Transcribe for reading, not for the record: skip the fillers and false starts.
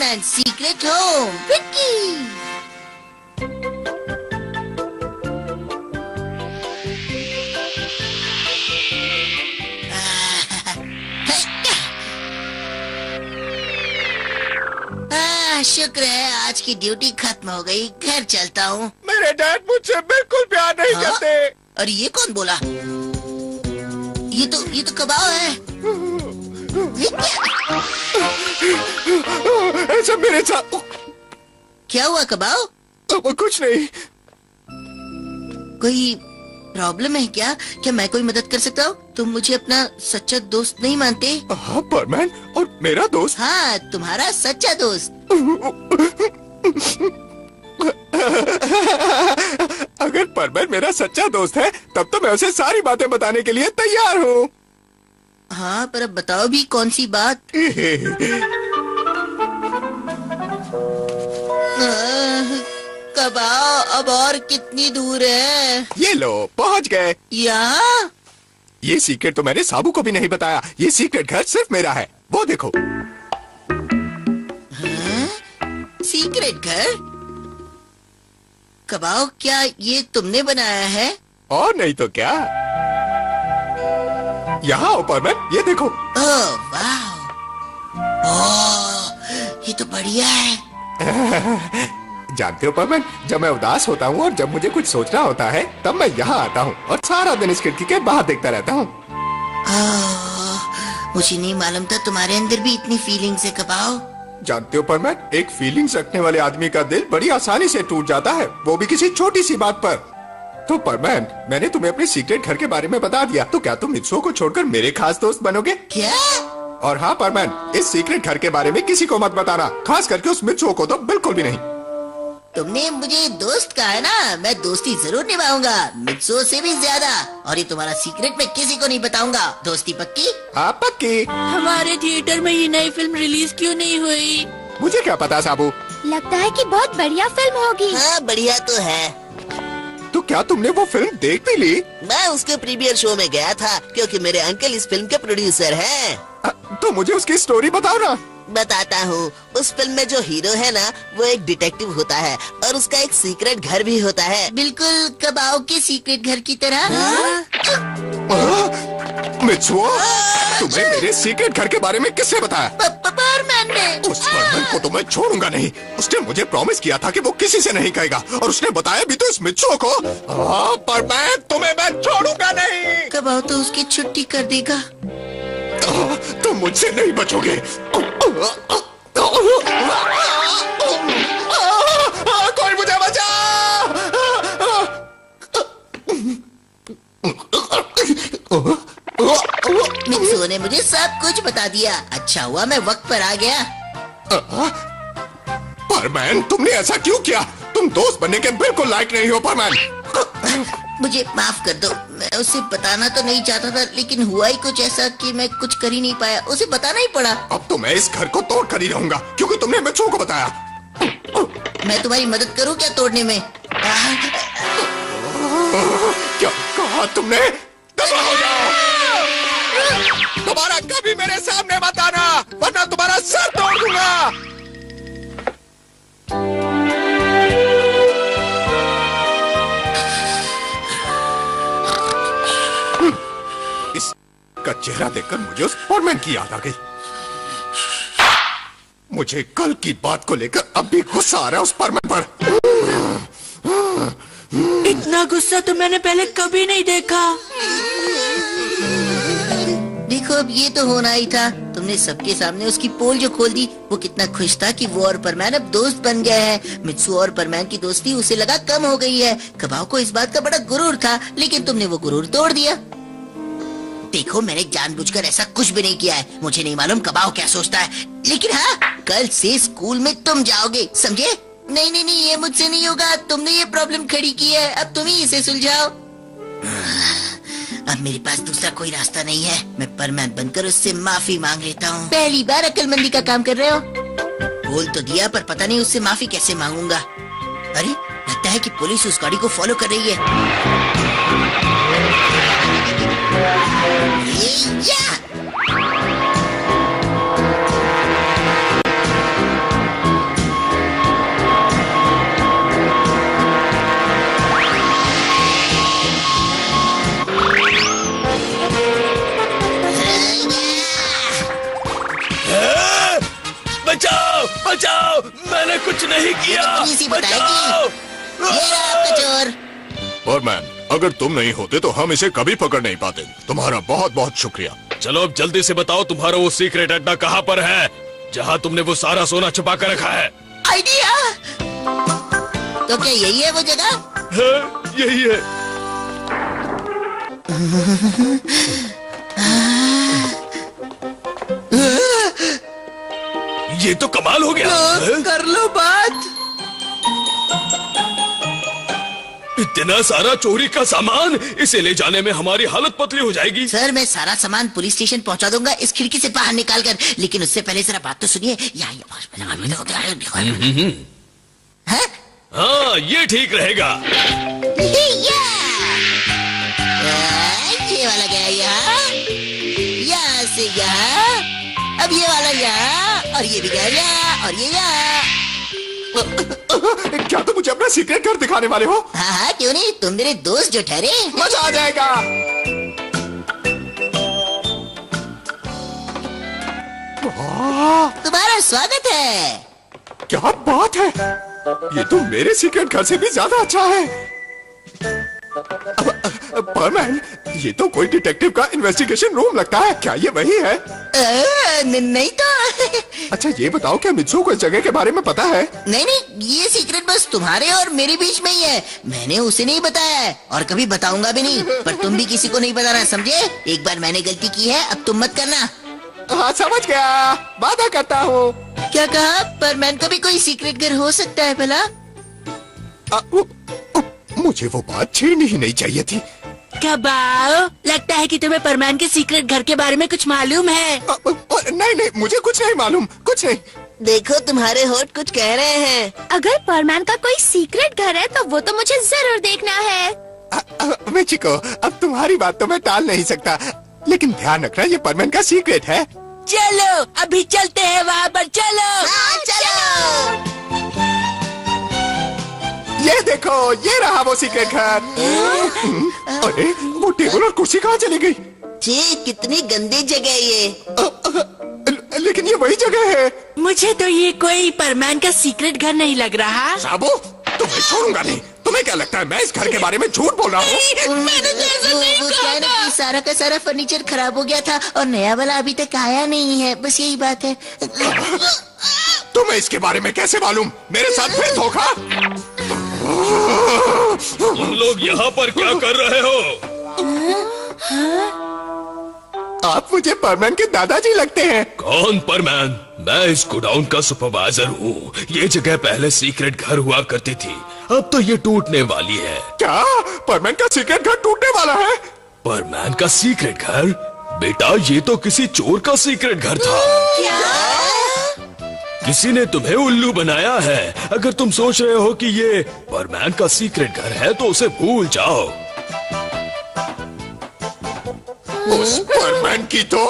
परमैन secret home Vicky. शुक्र है आज की ड्यूटी खत्म हो गई, घर चलता हूँ। मेरे डैड मुझसे बिल्कुल प्यार नहीं करते। अरे ये कौन बोला? ये तो कबाव है। ऐसा मेरे साथ क्या हुआ कबाव? कुछ नहीं। कोई प्रॉब्लम है क्या? क्या मैं कोई मदद कर सकता हूँ? तुम मुझे अपना सच्चा दोस्त नहीं मानते? हाँ परमैन, और मेरा दोस्त। हाँ, तुम्हारा सच्चा दोस्त। अगर परमैन मेरा सच्चा दोस्त है तब तो मैं उसे सारी बातें बताने के लिए तैयार हूँ। हाँ, पर अब बताओ भी कौन सी बात? कबाव अब और कितनी दूर है? ये लो पहुँच गए। यहाँ? ये सीक्रेट तो मैंने साबू को भी नहीं बताया। ये सीक्रेट घर सिर्फ मेरा है। वो देखो। सीक्रेट घर? कबाव क्या ये तुमने बनाया है? और नहीं तो क्या। यहाँ आओ परमैन, ये देखो। ओह वाह, ओह ये तो बढ़िया है। जानते हो परमैन, जब मैं उदास होता हूँ और जब मुझे कुछ सोचना होता है तब मैं यहाँ आता हूँ और सारा दिन इस खिड़की के बाहर देखता रहता हूँ। मुझे नहीं मालूम था तुम्हारे अंदर भी इतनी फीलिंग्स है कबाव। जानते हो परमैन, एक फीलिंग्स रखने वाले आदमी का दिल बड़ी आसानी से टूट जाता है, वो भी किसी छोटी सी बात पर। तो परमैन, मैंने तुम्हें अपने सीक्रेट घर के बारे में बता दिया, तो क्या तुम मित्सुओ को छोड़कर मेरे खास दोस्त बनोगे? क्या? और हाँ परमैन, इस सीक्रेट घर के बारे में किसी को मत बताना, खास करके उस मित्सुओ को तो बिल्कुल भी नहीं। तुमने मुझे दोस्त कहा है ना, मैं दोस्ती जरूर निभाऊंगा, मित्सुओ से भी ज्यादा। और ये तुम्हारा सीक्रेट मैं किसी को नहीं बताऊंगा। दोस्ती पक्की? हाँ पक्की। हमारे थिएटर में ये नई फिल्म रिलीज क्यों नहीं हुई? मुझे क्या पता साबू। लगता है कि बहुत बढ़िया फिल्म होगी। हाँ बढ़िया तो है। तो क्या तुमने वो फिल्म देख भी ली? मैं उसके प्रीमियर शो में गया था क्योंकि मेरे अंकल इस फिल्म के प्रोड्यूसर हैं। तो मुझे उसकी स्टोरी बताओ ना। बताता हूँ। उस फिल्म में जो हीरो है ना, वो एक डिटेक्टिव होता है और उसका एक सीक्रेट घर भी होता है, बिल्कुल कबाव के सीक्रेट घर की तरह। मित्सुओ, तुम्हें मेरे सीक्रेट घर के बारे में किसने बताया? परमैन ने। उस परमैन को तो मैं छोड़ूंगा नहीं। उसने मुझे प्रॉमिस किया था कि वो किसी से नहीं कहेगा, और उसने बताया भी तो इस मित्सुओ को। परमैन, तुम्हें मैं छोड़ूंगा नहीं। कबाव तो उसकी छुट्टी कर देगा। तुम मुझसे नहीं बचोगे। कोई मुझे बचा। मित्सुओ ने मुझे सब कुछ बता दिया। अच्छा हुआ मैं वक्त पर आ गया। परमैन, तुमने ऐसा क्यों किया? तुम दोस्त बनने के बिल्कुल लायक नहीं हो परमैन। मुझे माफ कर दो, मैं उसे बताना तो नहीं चाहता था, लेकिन हुआ ही कुछ ऐसा कि मैं कुछ कर ही नहीं पाया, उसे बताना ही पड़ा। अब तो मैं इस घर को तोड़ कर ही रहूंगा क्योंकि तुमने मित्सुओ को बताया। मैं तुम्हारी मदद करूं क्या तोड़ने में? क्या कहा तुमने? दबा हो जाओ। दोबारा कभी मेरे सामने मत आना, वरना तुम्हारा सर तोड़ दूंगा। का चेहरा देखकर मुझे उस परमैन की याद आ गई। मुझे कल की बात को लेकर अब भी गुस्सा आ रहा है उस परमैन पर। इतना गुस्सा तो मैंने पहले कभी नहीं देखा। देखो अब ये तो होना ही था। तुमने सबके सामने उसकी पोल जो खोल दी। वो कितना खुश था कि वो और परमैन अब दोस्त बन गए हैं। मित्सुओ और परमैन की दोस्ती उसे लगा कम हो गई है। कबाव को इस बात का बड़ा गुरूर था, लेकिन तुमने वो गुरूर तोड़ दिया। देखो मैंने जानबूझकर ऐसा कुछ भी नहीं किया है। मुझे नहीं मालूम कबाव क्या सोचता है, लेकिन हाँ, कल से स्कूल में तुम जाओगे, समझे? नहीं नहीं नहीं, ये मुझसे नहीं होगा। तुमने ये प्रॉब्लम खड़ी की है, अब तुम ही इसे सुलझाओ। अब मेरे पास दूसरा कोई रास्ता नहीं है। मैं परमैन बनकर उससे माफी मांग लेता हूँ। पहली बार अक्लमंदी का काम कर रहे हो। बोल तो दिया, पर पता नहीं उससे माफी कैसे मांगूंगा। अरे लगता है कि पुलिस उस गाड़ी को फॉलो कर रही है। बचाओ, मैंने कुछ नहीं किया। पुलिस ही बताएगी। बचाओ। ये रहा आपका चोर। परमैन, अगर तुम नहीं होते तो हम इसे कभी पकड़ नहीं पाते। तुम्हारा बहुत बहुत शुक्रिया। चलो अब जल्दी से बताओ तुम्हारा वो सीक्रेट अड्डा कहाँ पर है, जहाँ तुमने वो सारा सोना छुपा कर रखा है। आइडिया। तो क्या यही है वो जगह? है, यही है। ये तो कमाल हो गया। हैं? कर लो बात। इतना सारा चोरी का सामान, इसे ले जाने में हमारी हालत पतली हो जाएगी। सर मैं सारा सामान पुलिस स्टेशन पहुंचा दूंगा इस खिड़की से बाहर निकाल कर, लेकिन उससे पहले जरा बात तो सुनिए। हाँ? हाँ, ये ठीक रहेगा। ये वाला गया यहाँ, यहाँ से यहाँ, अब ये वाला यहाँ, और ये भी गया यहाँ, और ये यहाँ। क्या तुम मुझे अपना सीक्रेट घर दिखाने वाले हो? हाँ हाँ क्यों नहीं, तुम मेरे दोस्त जो ठहरे। मजा आ जाएगा। तुम्हारा स्वागत है। क्या बात है, ये तो मेरे सीक्रेट घर से भी ज्यादा अच्छा है। परमैन, ये तो कोई डिटेक्टिव का इन्वेस्टिगेशन रूम लगता है। क्या ये वही है? नहीं तो। अच्छा ये बताओ, क्या मित्सू को इस जगह के बारे में पता है? नहीं नहीं, ये सीक्रेट बस तुम्हारे और मेरे बीच में ही है। मैंने उसे नहीं बताया है और कभी बताऊंगा भी नहीं। पर तुम भी किसी को नहीं बताना, समझे? एक बार मैंने गलती की है, अब तुम मत करना। हाँ समझ गया, वादा करता हूँ। क्या कहा? पर मैन का भी कोई सीक्रेट घर हो सकता है भला? मुझे वो बात छेड़नी ही नहीं चाहिए थी। कबाओ, लगता है कि तुम्हें परमान के सीक्रेट घर के बारे में कुछ मालूम है। नहीं नहीं, मुझे कुछ नहीं मालूम, कुछ नहीं। देखो तुम्हारे होठ कुछ कह रहे हैं। अगर परमान का कोई सीक्रेट घर है तो वो तो मुझे जरूर देखना है। मिचिको, अब तुम्हारी बात तो मैं टाल नहीं सकता, लेकिन ध्यान रखना ये परमैन का सीक्रेट है। चलो अभी चलते हैं वहाँ पर, चलो। हाँ, चलो। ये देखो, ये रहा वो सीक्रेट घर। अरे वो टेबल और कुर्सी कहाँ चली गई? जी कितनी गंदी जगह है ये। लेकिन ये वही जगह है। मुझे तो ये कोई परमान का सीक्रेट घर नहीं लग रहा। साबू, तुम्हें छोड़ूंगा नहीं। तुम्हें क्या लगता है मैं इस घर के बारे में झूठ बोल रहा हूँ? वो क्या है ना कि सारा का सारा फर्नीचर खराब हो गया था और नया वाला अभी तक आया नहीं है, बस यही बात है। तुम्हें इसके बारे में कैसे मालूम? मेरे साथ फिर धोखा? तुम लोग यहाँ पर क्या कर रहे हो? आप मुझे परमैन के दादाजी लगते हैं। कौन परमैन? मैं इस गोडाउन का सुपरवाइजर हूँ। ये जगह पहले सीक्रेट घर हुआ करती थी, अब तो ये टूटने वाली है। क्या परमैन का सीक्रेट घर टूटने वाला है? परमैन का सीक्रेट घर? बेटा ये तो किसी चोर का सीक्रेट घर था। किसी ने तुम्हें उल्लू बनाया है। अगर तुम सोच रहे हो कि ये परमैन का सीक्रेट घर है तो उसे भूल जाओ। उस परमैन की तो